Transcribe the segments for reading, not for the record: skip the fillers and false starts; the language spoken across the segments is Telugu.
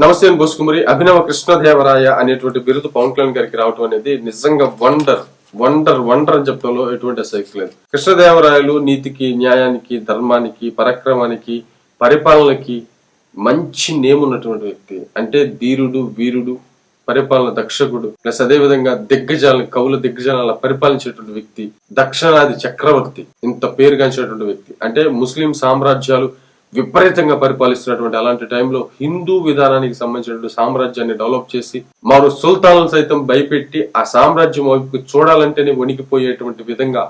నమస్తే బోసుకుమరి. అభినవ కృష్ణదేవరాయ అనేటువంటి బిరుదు పవన్ కళ్యాణ్ గారికి రావటం అనేది నిజంగా వండర్ వండర్ వండర్ అని చెప్పడంలో ఎటువంటి అసలు లేదు. కృష్ణదేవరాయలు నీతికి, న్యాయానికి, ధర్మానికి, పరాక్రమానికి, పరిపాలనకి మంచి నేమ్ ఉన్నటువంటి వ్యక్తి. అంటే ధీరుడు, వీరుడు, పరిపాలన దక్షకుడు, ప్లస్ అదే విధంగా దిగ్గజాలను, కవుల దిగ్గజాలను పరిపాలించేటువంటి వ్యక్తి, దక్షిణాది చక్రవర్తి, ఇంత పేరుగాంచినటువంటి వ్యక్తి. అంటే ముస్లిం సామ్రాజ్యాలు విపరీతంగా పరిపాలిస్తున్నటువంటి అలాంటి టైంలో హిందూ విధానానికి సంబంధించినటువంటి సామ్రాజ్యాన్ని డెవలప్ చేసి మరో సుల్తాన్లు సైతం భయపెట్టి ఆ సామ్రాజ్యం వైపు చూడాలంటేనే వణికిపోయేటువంటి విధంగా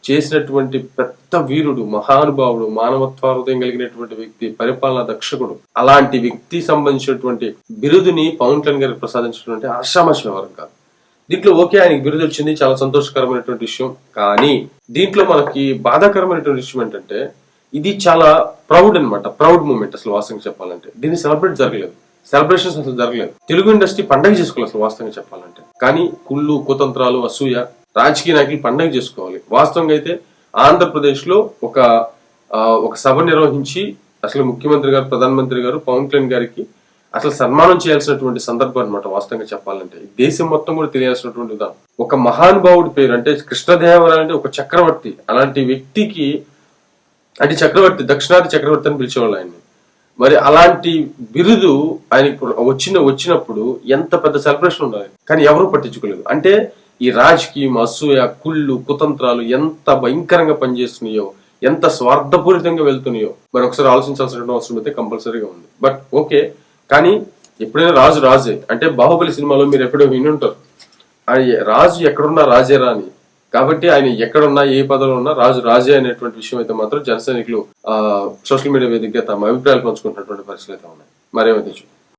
చేసినటువంటి పెద్ద వీరుడు, మహానుభావుడు, మానవత్వ హృదయం కలిగినటువంటి వ్యక్తి, పరిపాలనా దక్షకుడు. అలాంటి వ్యక్తి సంబంధించినటువంటి బిరుదుని పవన్ కళ్యాణ్ గారికి ప్రసాదించినటువంటి ఆషామాషి వ్యవహారం కాదు. దీంట్లో ఓకే, ఆయనకి బిరుదు వచ్చింది, చాలా సంతోషకరమైనటువంటి విషయం. కానీ దీంట్లో మనకి బాధాకరమైనటువంటి విషయం ఏంటంటే ఇది చాలా ప్రౌడ్ అనమాట, ప్రౌడ్ మూమెంట్. అసలు వాస్తవంగా చెప్పాలంటే దీన్ని సెలబ్రేషన్స్ అసలు జరగలేదు. తెలుగు ఇండస్ట్రీ పండగ చేసుకోవాలి అసలు వాస్తవంగా చెప్పాలంటే. కానీ కుళ్ళు, కుతంత్రాలు, అసూయ, రాజకీయ నాయకులు పండగ చేసుకోవాలి. వాస్తవంగా అయితే ఆంధ్రప్రదేశ్ లో ఒక సభ నిర్వహించి అసలు ముఖ్యమంత్రి గారు, ప్రధానమంత్రి గారు పవన్ కళ్యాణ్ గారికి అసలు సన్మానం చేయాల్సినటువంటి సందర్భం అనమాట వాస్తవంగా చెప్పాలంటే. దేశం మొత్తం కూడా తెలియాల్సినటువంటి విధానం. ఒక మహానుభావుడి పేరు అంటే కృష్ణదేవరాయ అంటే ఒక చక్రవర్తి. అలాంటి వ్యక్తికి అంటే చక్రవర్తి, దక్షిణాది చక్రవర్తి అని పిలిచేవాళ్ళు ఆయన్ని. మరి అలాంటి బిరుదు ఆయనకు వచ్చినప్పుడు ఎంత పెద్ద సెలబ్రేషన్ ఉండాలి, కానీ ఎవరూ పట్టించుకోలేదు. అంటే ఈ రాజకీయం, అసూయ, కుళ్ళు, కుతంత్రాలు ఎంత భయంకరంగా పనిచేస్తున్నాయో, ఎంత స్వార్థపూరితంగా వెళ్తున్నాయో మరి ఒకసారి ఆలోచించాల్సిన అవసరం అయితే కంపల్సరీగా ఉంది. బట్ ఓకే, కానీ ఎప్పుడైనా రాజు రాజే. అంటే బాహుబలి సినిమాలో మీరు ఎప్పుడో వినుంటారు, రాజు ఎక్కడున్నా రాజేరా అని. కాబట్టి ఆయన ఎక్కడున్నా, ఏ పదవిలో ఉన్నా రాజు రాజే అనేటువంటి విషయం అయితే మాత్రం జన సైనికులు సోషల్ మీడియా వేదికగా తమ అభిప్రాయాలు పంచుకుంటున్నటువంటి పరిస్థితులు అయితే ఉన్నాయి. మరేమైతే